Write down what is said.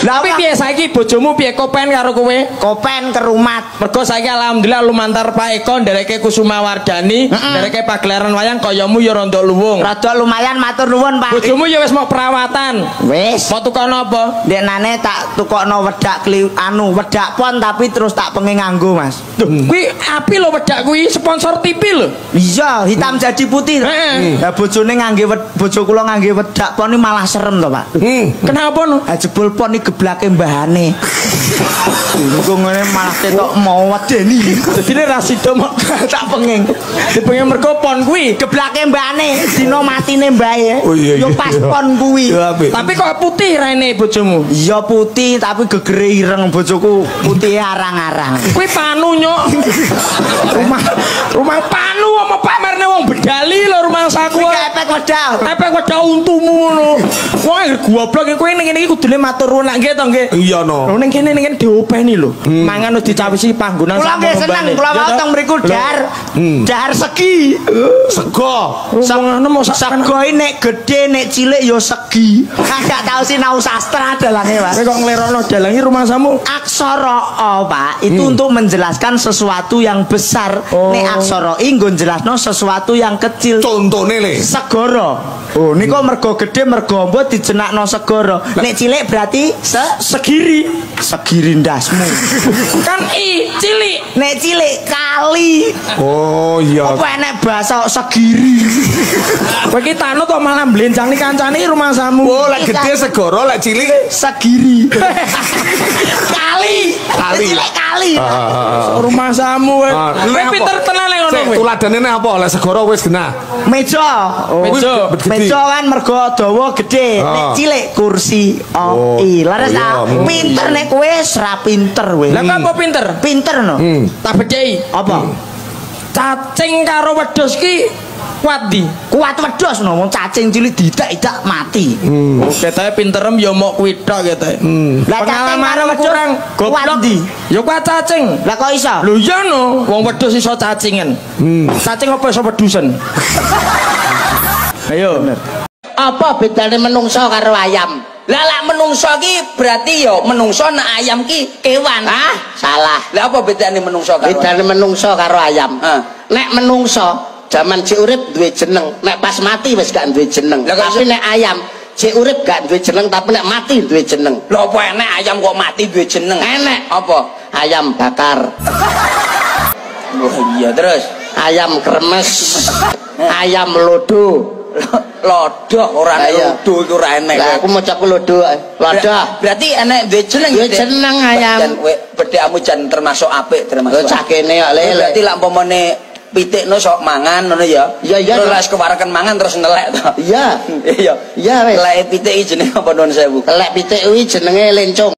Tapi piye saiki bojomu piye kopen karo kowe? Kopen kerumat. Mergo saiki alhamdulillah lumantar Pak Eko ndereke Kusuma Wardani, ndereke pagelaran wayang kayamu ya rada luwung. Rada lumayan matur nuwun, Pak. Bojomu ya wis mau perawatan. Wis. Mau tukono apa? Ndeknane tak tukokno wedak wedak pon tapi terus tak pengen nganggo, Mas. Kuwi api lho wedak kuwi sponsor TV lho. Iya, hitam jadi putih. Lah bojone ngangge bojo kula ngangge wedak pon malah serem to, Pak. Kenapa no? Jebul pon iki geblake mbahane. Engko ngene malah ketok mau wedeni. Dadine ra sida mok Tak pengen. dipengen mergo pon kuwi Geblake mbahane dina matine mbahe. Yo pas pon kuwi. tapi kok putih rene bojomu. Iya putih tapi gegere ireng bojoku putih arang-arang. Kuwi panu nyok. rumah panu apa pamerne wong bedali lho rumah saku. Kepek wedal. Kepek wedal untumu ngono. Wong goblok kowe ning kene iki kudune matur nuwun nggih to nggih. Iya no. Ning kene diopeni lho. Mangan wis dicawisi panggonan Kula nggih seneng kula mau teng mriku dahar segi. Sego. Ngono mau Sego nek gedhe nek cilik ya segi. Kagak tau sinau sastra dalange, Mas. Kowe kok nglerokno dalangi rumah samu. Aksara O, Pak, itu untuk menjelaskan sesuatu yang besar. Nek aksara I nggo jelasno sesuatu yang kecil. Contone le. Segara. Oh, niku mergo gedhe mergo mbok dijenakno segara. Nek cilik berarti segiri. Segiri ndasmu. Kan I cilik. Nek cilik kali. Oh iya. Apa enek bahasa segiri? Kowe iki tanut kok malah mblencang ni kancane rumah samu. Oh, lek gede segoro, lek cilik segiri. Kali. Cilik kali. Rumah samu kowe pinter tenan nek ngono kowe. Tuladane apa? Lek segoro wis genah. Meja. Meja kan mergo dawa gedhe. Nek cilik kursi. Laras ta. Pinter nek kowe ora pinter kowe. Lah kok apa pinter? Pinter no. Tak bedhei. Apa? Cacing karo wedhus ki kuat di. Kuat wedhus no, wong cacing cilik didak-idak mati. Ketoke pinterem ya mok kuwi tok ketoke. Lah cacing karo wedhus kurang goblok di. Ya kuat cacing. Lah kok iso? Lho iya no, wong wedhus iso cacingan. Cacing apa iso wedusen? Ayo. Apa bedane menungso karo ayam? Lah lek menungso ki berarti ya menungso nek ayam ki kewan. Salah. Lah apa bedane menungso karo? Bedane menungso karo ayam. Nek menungso jaman cek urip duwe jeneng, nek pas mati wis gak duwe jeneng. Tapi nek ayam cek urip gak duwe jeneng tapi nek mati duwe jeneng. Lho apa enek ayam kok mati duwe jeneng? Enek. Apa? Ayam bakar. Oh iya terus ayam kremes. Ayam lodo. Lodoh ora lodo iku ora enek. Lah aku maca lodo. Lodoh. Berarti enek duwe jeneng. Duwe jeneng ayam. Dan bedhekmu jan termasuk apik termasuk. Cak kene kok le. Berarti lak umpamane pitikno sok mangan ngono ya. Iya. Terus kewareken mangan terus nelek to. Iya. Iya. Iya wis. Lek pitik iki jenenge apa nuwun sewu? Lek pitik kuwi jenenge lencung.